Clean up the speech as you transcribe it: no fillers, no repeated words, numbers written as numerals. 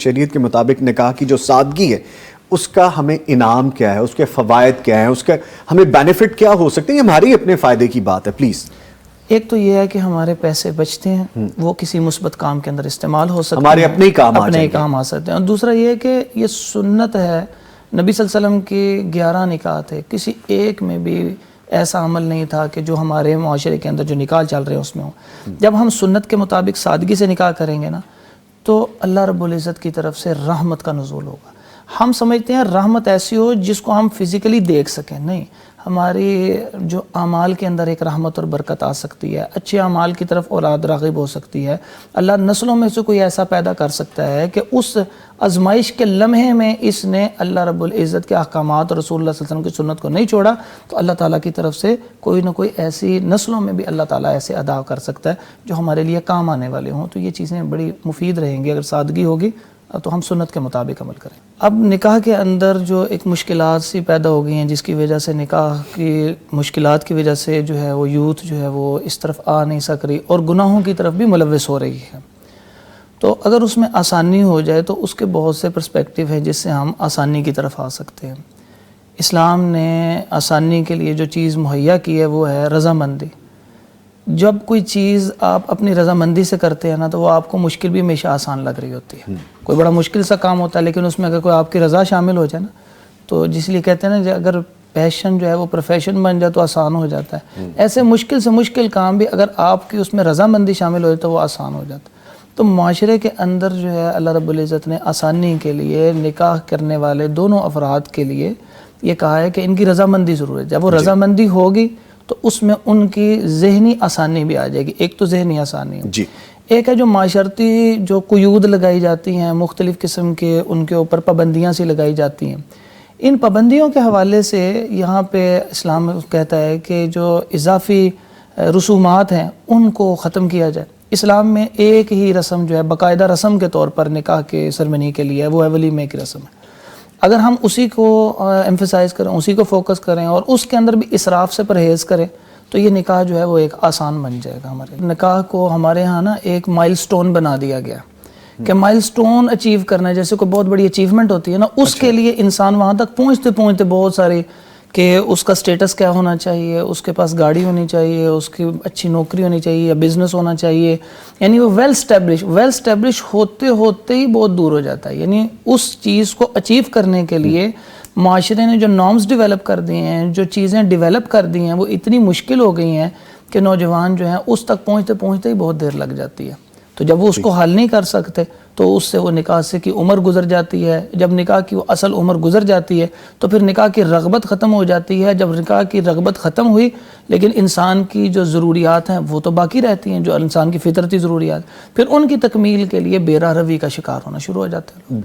شریعت کے مطابق نکاح کی جو سادگی ہے اس کا ہمیں انعام کیا ہے، اس کے فوائد کیا ہیں، اس کا ہمیں بینیفٹ کیا ہو سکتے ہیں؟ یہ ہماری اپنے فائدے کی بات ہے پلیز. ایک تو یہ ہے کہ ہمارے پیسے بچتے ہیں، وہ کسی مثبت کام کے اندر استعمال ہو سکتے ہیں، ہمارے اپنے ہی کام آ سکتے ہیں. اور دوسرا یہ ہے کہ یہ سنت ہے، نبی صلی اللہ علیہ وسلم کے 11 نکاح تھے، کسی ایک میں بھی ایسا عمل نہیں تھا کہ جو ہمارے معاشرے کے اندر جو نکاح چل رہے ہیں اس میں ہو. جب ہم سنت کے مطابق سادگی سے نکاح کریں گے نا تو اللہ رب العزت کی طرف سے رحمت کا نزول ہوگا. ہم سمجھتے ہیں رحمت ایسی ہو جس کو ہم فزیکلی دیکھ سکیں، نہیں، ہماری جو اعمال کے اندر ایک رحمت اور برکت آ سکتی ہے، اچھے اعمال کی طرف اولاد راغب ہو سکتی ہے. اللہ نسلوں میں سے کوئی ایسا پیدا کر سکتا ہے کہ اس آزمائش کے لمحے میں اس نے اللہ رب العزت کے احکامات اور رسول اللہ صلی اللہ علیہ وسلم کی سنت کو نہیں چھوڑا، تو اللہ تعالیٰ کی طرف سے کوئی نہ کوئی ایسی نسلوں میں بھی اللہ تعالیٰ ایسے ادا کر سکتا ہے جو ہمارے لیے کام آنے والے ہوں. تو یہ چیزیں بڑی مفید رہیں گی اگر سادگی ہوگی تو ہم سنت کے مطابق عمل کریں. اب نکاح کے اندر جو ایک مشکلات سی پیدا ہو گئی ہیں جس کی وجہ سے نکاح کی مشکلات کی وجہ سے جو ہے وہ یوتھ جو ہے وہ اس طرف آ نہیں سک رہی اور گناہوں کی طرف بھی ملوث ہو رہی ہے. تو اگر اس میں آسانی ہو جائے تو اس کے بہت سے پرسپیکٹیو ہیں جس سے ہم آسانی کی طرف آ سکتے ہیں. اسلام نے آسانی کے لیے جو چیز مہیا کی ہے وہ ہے رضامندی. جب کوئی چیز آپ اپنی رضامندی سے کرتے ہیں نا تو وہ آپ کو مشکل بھی ہمیشہ آسان لگ رہی ہوتی ہے. کوئی بڑا مشکل سا کام ہوتا ہے لیکن اس میں اگر کوئی آپ کی رضا شامل ہو جائے نا تو جس لیے کہتے ہیں نا اگر پیشن جو ہے وہ پروفیشن بن جائے تو آسان ہو جاتا ہے. ایسے مشکل سے مشکل کام بھی اگر آپ کی اس میں رضامندی شامل ہو جائے تو وہ آسان ہو جاتا ہے. تو معاشرے کے اندر جو ہے اللہ رب العزت نے آسانی کے لیے نکاح کرنے والے دونوں افراد کے لیے یہ کہا ہے کہ ان کی رضامندی ضرور ہے. جب وہ رضامندی ہوگی تو اس میں ان کی ذہنی آسانی بھی آ جائے گی. ایک تو ذہنی آسانی ہے، ایک ہے جو معاشرتی جو قیود لگائی جاتی ہیں مختلف قسم کے ان کے اوپر پابندیاں سی لگائی جاتی ہیں. ان پابندیوں کے حوالے سے یہاں پہ اسلام کہتا ہے کہ جو اضافی رسومات ہیں ان کو ختم کیا جائے. اسلام میں ایک ہی رسم جو ہے باقاعدہ رسم کے طور پر نکاح کے سرمنی کے لیے وہ ہے ولیمے کی رسم ہے. اگر ہم اسی کو ایمفیسائز کریں، اسی کو فوکس کریں اور اس کے اندر بھی اسراف سے پرہیز کریں تو یہ نکاح جو ہے وہ ایک آسان بن جائے گا. ہمارے نکاح کو ہمارے ہاں نا ایک مائل سٹون بنا دیا گیا کہ مائل سٹون اچیو کرنا ہے، جیسے کوئی بہت بڑی اچیومنٹ ہوتی ہے نا اس کے لیے انسان وہاں تک پہنچتے پہنچتے بہت ساری کہ اس کا سٹیٹس کیا ہونا چاہیے، اس کے پاس گاڑی ہونی چاہیے، اس کی اچھی نوکری ہونی چاہیے یا بزنس ہونا چاہیے، یعنی وہ ویل اسٹیبلش ہوتے ہوتے ہی بہت دور ہو جاتا ہے. یعنی اس چیز کو اچیو کرنے کے لیے معاشرے نے جو نارمز ڈیولپ کر دیے ہیں، جو چیزیں ڈیولپ کر دی ہیں وہ اتنی مشکل ہو گئی ہیں کہ نوجوان جو ہیں اس تک پہنچتے پہنچتے ہی بہت دیر لگ جاتی ہے. تو جب وہ اس کو حل نہیں کر سکتے تو اس سے وہ نکاح سے کی عمر گزر جاتی ہے. جب نکاح کی وہ اصل عمر گزر جاتی ہے تو پھر نکاح کی رغبت ختم ہو جاتی ہے. جب نکاح کی رغبت ختم ہوئی لیکن انسان کی جو ضروریات ہیں وہ تو باقی رہتی ہیں، جو انسان کی فطرتی ضروریات، پھر ان کی تکمیل کے لیے بے راہ روی کا شکار ہونا شروع ہو جاتا ہے.